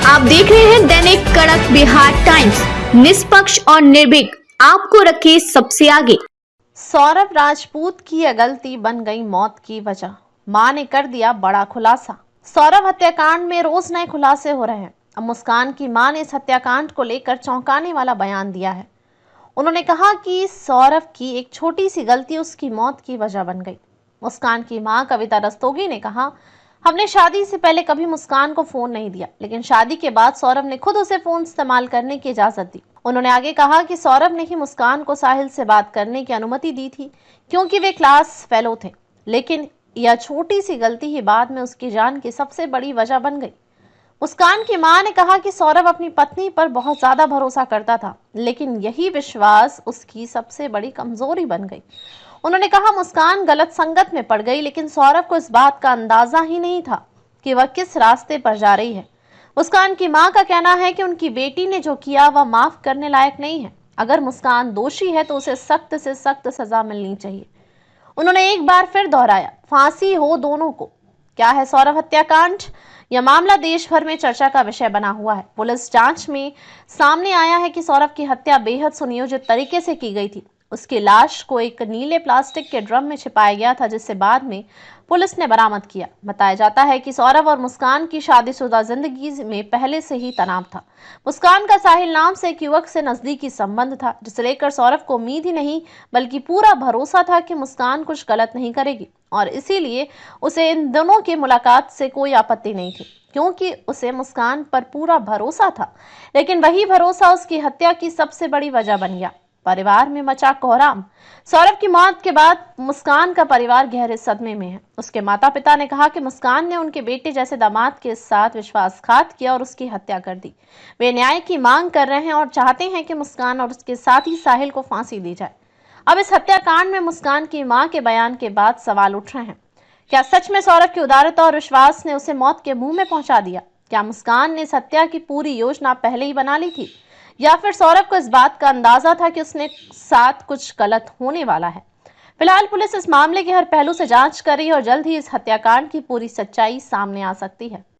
आप देख रहे हैं दैनिक कड़क बिहार टाइम्स, निष्पक्ष और निर्भीक, आपको रखे सबसे आगे। सौरभ राजपूत की यह गलती बन गई मौत की वजह, मां ने कर दिया बड़ा खुलासा। सौरभ हत्याकांड में रोज नए खुलासे हो रहे हैं। अब मुस्कान की मां ने इस हत्याकांड को लेकर चौंकाने वाला बयान दिया है। उन्होंने कहा कि सौरभ की एक छोटी सी गलती उसकी मौत की वजह बन गई। मुस्कान की मां कविता रस्तोगी ने कहा, हमने शादी से पहले कभी मुस्कान को फोन नहीं दिया, लेकिन शादी के बाद सौरभ ने खुद उसे फोन इस्तेमाल करने की इजाजत दी। उन्होंने आगे कहा कि सौरभ ने ही मुस्कान को साहिल से बात करने की अनुमति दी थी, क्योंकि वे क्लास फेलो थे। लेकिन यह छोटी सी गलती ही बाद में उसकी जान की सबसे बड़ी वजह बन गई। मुस्कान की मां ने कहा कि सौरभ अपनी पत्नी पर बहुत ज्यादा भरोसा करता था, लेकिन यही विश्वास उसकी सबसे बड़ी कमजोरी बन गई। उन्होंने कहा, मुस्कान गलत संगत में पड़ गई, लेकिन सौरभ को इस बात का अंदाजा ही नहीं था कि वह किस रास्ते पर जा रही है। मुस्कान की मां का कहना है कि उनकी बेटी ने जो किया वह माफ करने लायक नहीं है। अगर मुस्कान दोषी है तो उसे सख्त से सख्त सजा मिलनी चाहिए। उन्होंने एक बार फिर दोहराया, फांसी हो दोनों को। क्या है सौरभ हत्याकांड? यह मामला देश भर में चर्चा का विषय बना हुआ है। पुलिस जांच में सामने आया है कि सौरभ की हत्या बेहद सुनियोजित तरीके से की गई थी। उसकी लाश को एक नीले प्लास्टिक के ड्रम में छिपाया गया था, जिसे बाद में पुलिस ने बरामद किया। बताया जाता है कि सौरभ और मुस्कान की शादीशुदा जिंदगी में पहले से ही तनाव था। मुस्कान का साहिल नाम से एक युवक से नजदीकी संबंध था, जिसे लेकर सौरभ को उम्मीद ही नहीं बल्कि पूरा भरोसा था कि मुस्कान कुछ गलत नहीं करेगी, और इसीलिए उसे इन दोनों की मुलाकात से कोई आपत्ति नहीं थी, क्योंकि उसे मुस्कान पर पूरा भरोसा था। लेकिन वही भरोसा उसकी हत्या की सबसे बड़ी वजह बन गया। परिवार में मचा कोहराम। सौरभ की मौत के बाद मुस्कान का परिवार गहरे सदमे में है। उसके माता पिता ने कहा कि मुस्कान ने उनके बेटे जैसे दामाद के साथ विश्वासघात किया और उसकी हत्या कर दी। वे न्याय की मांग कर रहे हैं और चाहते हैं कि मुस्कान और उसके साथी साहिल को फांसी दी जाए। अब इस हत्याकांड में मुस्कान की मां के बयान के बाद सवाल उठ रहे हैं। क्या सच में सौरभ की उदारता और विश्वास ने उसे मौत के मुंह में पहुंचा दिया? क्या मुस्कान ने इस हत्या की पूरी योजना पहले ही बना ली थी, या फिर सौरभ को इस बात का अंदाजा था कि उसने साथ कुछ गलत होने वाला है? फिलहाल पुलिस इस मामले के हर पहलू से जांच कर रही है और जल्द ही इस हत्याकांड की पूरी सच्चाई सामने आ सकती है।